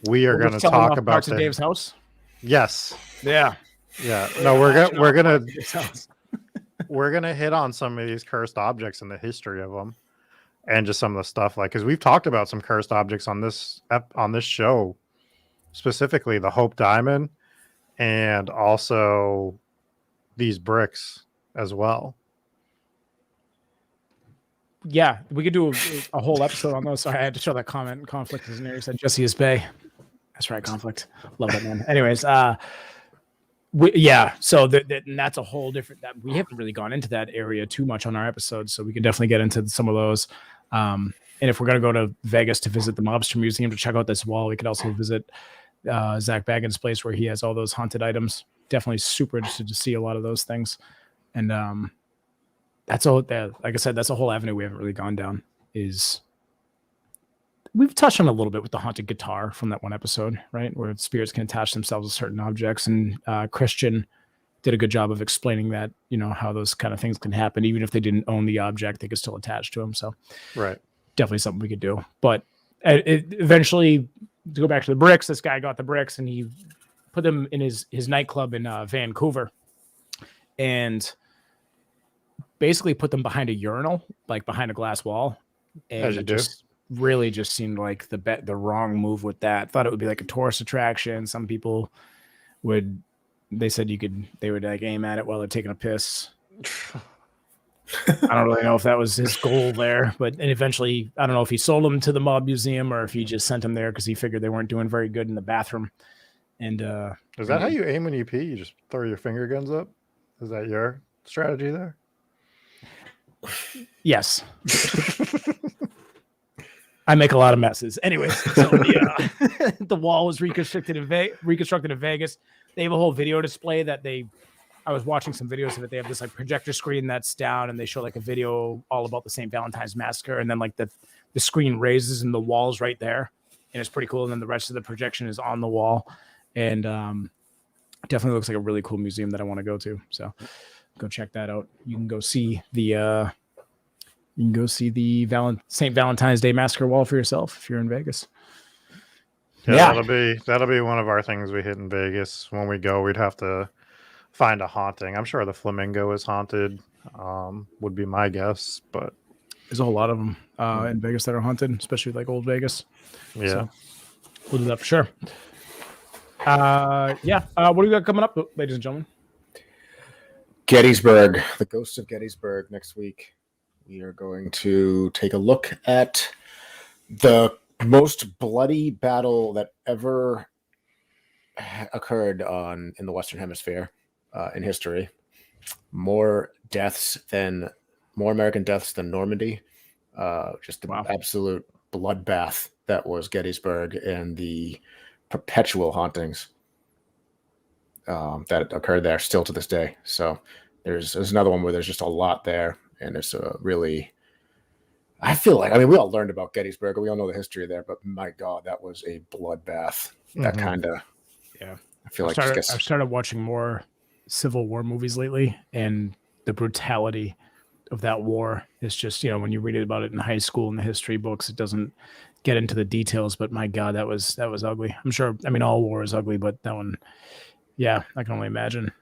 we are going to talk about Dave's house. Yes. Yeah. Yeah. No, we're gonna hit on some of these cursed objects and the history of them, and just some of the stuff because we've talked about some cursed objects on this show, specifically the Hope Diamond, and also these bricks as well. Yeah, we could do a whole episode on those. Sorry, I had to show that comment. Conflict is an area. Said Jesse is Bay. That's right, Conflict. Love that, man. Anyways, so and that's a whole different. That we haven't really gone into that area too much on our episodes, so we can definitely get into some of those. And if we're gonna go to Vegas to visit the Mobster Museum to check out this wall, we could also visit Zach Baggins' place where he has all those haunted items. Definitely super interested to see a lot of those things, and that's all. Like I said, that's a whole avenue we haven't really gone down. We've touched on a little bit with the haunted guitar from that one episode, right? Where spirits can attach themselves to certain objects. And Christian did a good job of explaining that, how those kind of things can happen. Even if they didn't own the object, they could still attach to them. So right. Definitely something we could do. But eventually, to go back to the bricks, this guy got the bricks and he put them in his nightclub in Vancouver. And basically put them behind a urinal, like behind a glass wall. And it really just seemed like the wrong move with that. Thought it would be like a tourist attraction. Some people they said they would like aim at it while they're taking a piss. I don't really know if that was his goal there, and eventually I don't know if he sold them to the Mob Museum or if he just sent them there because he figured they weren't doing very good in the bathroom. And is that how you aim when you pee? You just throw your finger guns up? Is that your strategy there? Yes. I make a lot of messes. Anyways, so the wall was reconstructed in Vegas. They have a whole video display that I was watching some videos of it. They have this like projector screen that's down and they show like a video all about the St. Valentine's Massacre. And then like the screen raises and the wall's right there. And it's pretty cool. And then the rest of the projection is on the wall. And definitely looks like a really cool museum that I want to go to. So go check that out. You can go see the St. Valentine's Day Massacre wall for yourself if you're in Vegas. Yeah, that'll be one of our things we hit in Vegas. When we go, we'd have to find a haunting. I'm sure the Flamingo is haunted, would be my guess, but there's a whole lot of them in Vegas that are haunted, especially like old Vegas. Yeah. So we'll do that for sure. What do we got coming up, ladies and gentlemen? Gettysburg, the ghost of Gettysburg next week. We are going to take a look at the most bloody battle that ever occurred in the Western Hemisphere in history. More American deaths than Normandy. Just the absolute bloodbath that was Gettysburg and the perpetual hauntings that occurred there still to this day. So there's another one where there's just a lot there. And it's I feel like, we all learned about Gettysburg. We all know the history there, but my God, that was a bloodbath. That kind of, yeah. I feel like I've started watching more Civil War movies lately, and the brutality of that war. It's just, you know, when you read about it in high school in the history books, it doesn't get into the details, but my God, that was ugly. I'm sure, I mean, all war is ugly, but that one, yeah, I can only imagine.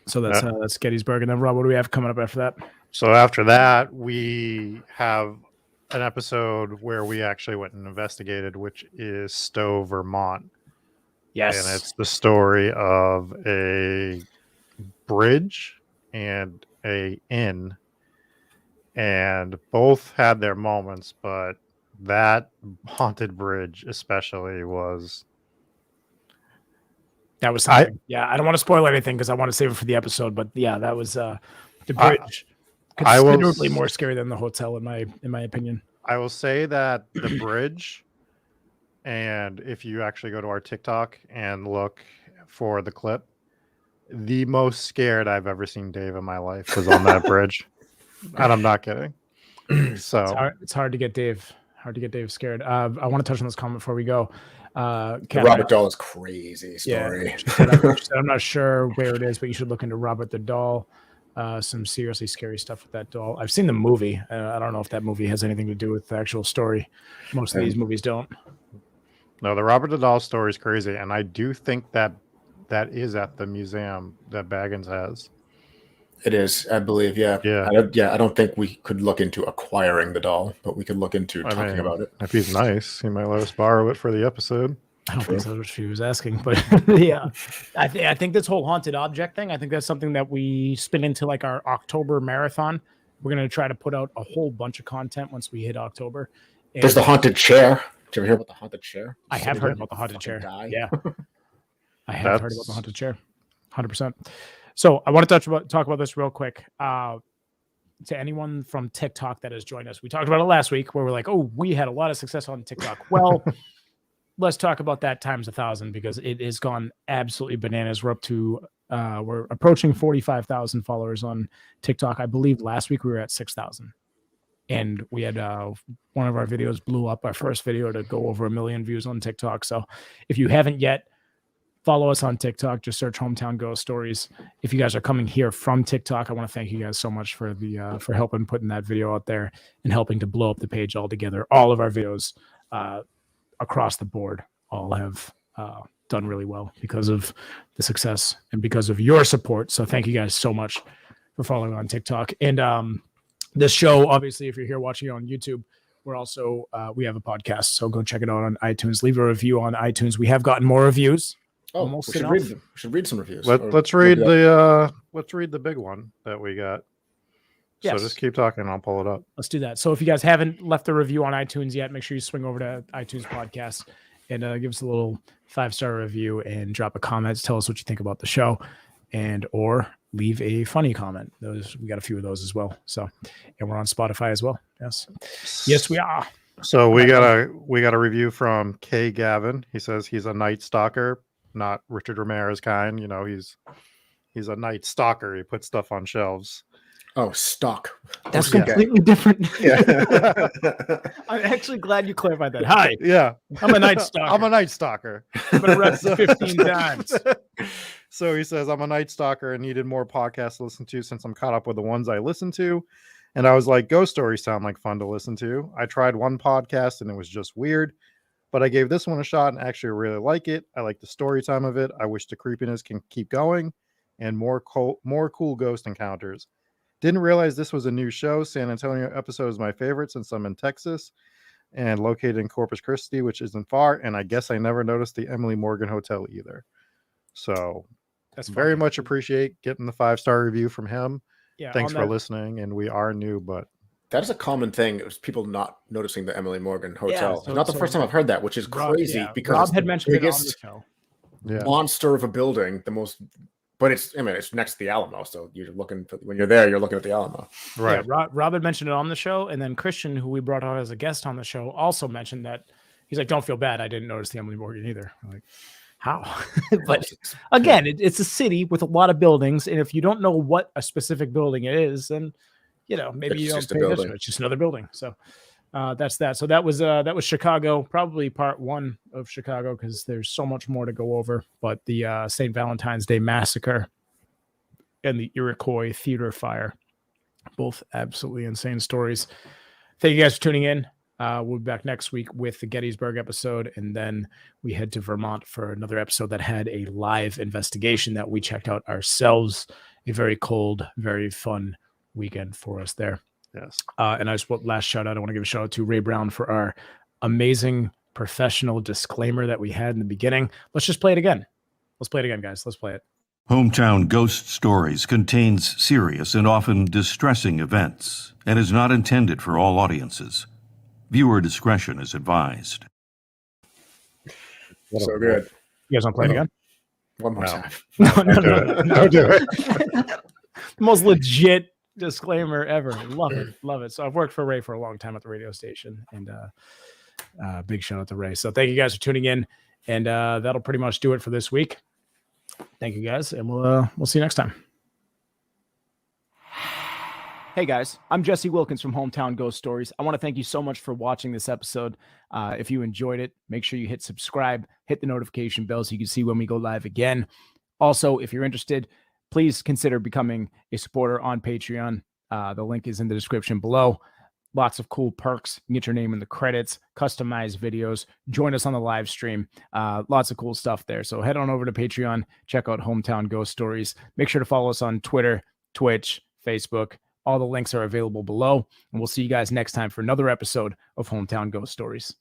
So that's Gettysburg. And then Rob, what do we have coming up after that? So after that, we have an episode where we actually went and investigated, which is Stowe, Vermont. Yes. And it's the story of a bridge and a inn. And both had their moments, but that haunted bridge especially was... That was something. I don't want to spoil anything because I want to save it for the episode, but yeah, that was the bridge. Considerably more scary than the hotel, in my opinion. I will say that the bridge, and if you actually go to our TikTok and look for the clip, the most scared I've ever seen Dave in my life was on that bridge. And I'm not kidding. So it's hard to get Dave scared. I want to touch on this comment before we go. The Robert Dahl is crazy story. Yeah, I'm not sure where it is, but you should look into Robert the Doll. Some seriously scary stuff with that doll. I've seen the movie. I don't know if that movie has anything to do with the actual story. Most of these movies don't. No, the Robert the Doll story is crazy, and I do think that is at the museum that Baggins has. It is, I believe. Yeah. I don't think we could look into acquiring the doll, but we could look into talking about it. If he's nice, he might let us borrow it for the episode. I don't think that's what she was asking, but yeah, I think this whole haunted object thing, I think that's something that we spin into like our October marathon. We're going to try to put out a whole bunch of content once we hit October. And there's the haunted chair. Did you ever hear about the haunted chair? I have heard about the haunted chair. Yeah. I have heard about the haunted chair. 100%. So I want to talk about this real quick. To anyone from TikTok that has joined us, we talked about it last week where we're like, oh, we had a lot of success on TikTok. Well, let's talk about that times 1,000 because it has gone absolutely bananas. We're approaching 45,000 followers on TikTok. I believe last week we were at 6,000, and we had one of our videos blew up. Our first video to go over 1 million views on TikTok. So if you haven't yet, follow us on TikTok. Just search Hometown Ghost Stories. If you guys are coming here from TikTok, I want to thank you guys so much for for helping putting that video out there and helping to blow up the page altogether. All of our videos across the board all have done really well because of the success and because of your support. So thank you guys so much for following on TikTok. And this show, obviously, if you're here watching it on YouTube, we're also we have a podcast. So go check it out on iTunes. Leave a review on iTunes. We have gotten more reviews. Oh, we should read some reviews. Let's read the big one that we got. Yes. So just keep talking. I'll pull it up. Let's do that. So if you guys haven't left a review on iTunes yet, make sure you swing over to iTunes podcast and give us a little 5-star review and drop a comment. Tell us what you think about the show, and or leave a funny comment. We got a few of those as well. So, and we're on Spotify as well. Yes, we are. So we got a review from K Gavin. He says he's a night stalker, not Richard Ramirez kind. You know, he's a night stalker. He puts stuff on shelves. Oh, stock. That's completely different. Yeah. I'm actually glad you clarified that. Hi. Yeah. I'm a night stalker. I'm a night stalker. I've been arrested 15 times. So he says, I'm a night stalker and needed more podcasts to listen to since I'm caught up with the ones I listen to. And I was like, ghost stories sound like fun to listen to. I tried one podcast and it was just weird, but I gave this one a shot and actually really like it. I like the story time of it. I wish the creepiness can keep going and more cool ghost encounters. Didn't realize this was a new show. San Antonio episode is my favorite since I'm in Texas and located in Corpus Christi, which isn't far. And I guess I never noticed the Emily Morgan Hotel either. So that's very much appreciate getting the 5-star review from him. Yeah, thanks for listening. And we are new, but that is a common thing. It was people not noticing the Emily Morgan Hotel. Yeah, not the first time I've heard that, which is crazy because Rob had mentioned it on the show. Monster of a building, the most. But it's next to the Alamo, so you're looking when you're there, you're looking at the Alamo. Right. Yeah, Rob had mentioned it on the show, and then Christian, who we brought on as a guest on the show, also mentioned that he's like, "Don't feel bad, I didn't notice the Emily Morgan either." I'm like, how? But again, it's a city with a lot of buildings, and if you don't know what a specific building it is, then maybe you don't pay attention. It's just another building. So that's that. So that was Chicago, probably part 1 of Chicago because there's so much more to go over. But the St. Valentine's Day Massacre and the Iroquois Theatre fire Both absolutely insane stories. Thank you guys for tuning in. We'll be back next week with the Gettysburg episode, and then we head to Vermont for another episode that had a live investigation that we checked out ourselves. A very cold, very fun weekend for us there. Yes. And I just last shout out. I want to give a shout out to Ray Brown for our amazing professional disclaimer that we had in the beginning. Let's just play it again. Let's play it again, guys. Let's play it. Hometown Ghost Stories contains serious and often distressing events and is not intended for all audiences. Viewer discretion is advised. So good. You guys want to play it again? One more time. No. Don't do it. The most legit disclaimer ever. Love it. Love it. So I've worked for Ray for a long time at the radio station, and big shout out to Ray. So thank you guys for tuning in, and that'll pretty much do it for this week. Thank you guys, and we'll see you next time. Hey guys, I'm Jesse Wilkins from Hometown Ghost Stories. I want to thank you so much for watching this episode. If you enjoyed it, make sure you hit subscribe, hit the notification bell so you can see when we go live again. Also, if you're interested, please consider becoming a supporter on Patreon. The link is in the description below. Lots of cool perks. You can get your name in the credits, customized videos, join us on the live stream. Lots of cool stuff there. So head on over to Patreon, check out Hometown Ghost Stories. Make sure to follow us on Twitter, Twitch, Facebook. All the links are available below, and we'll see you guys next time for another episode of Hometown Ghost Stories.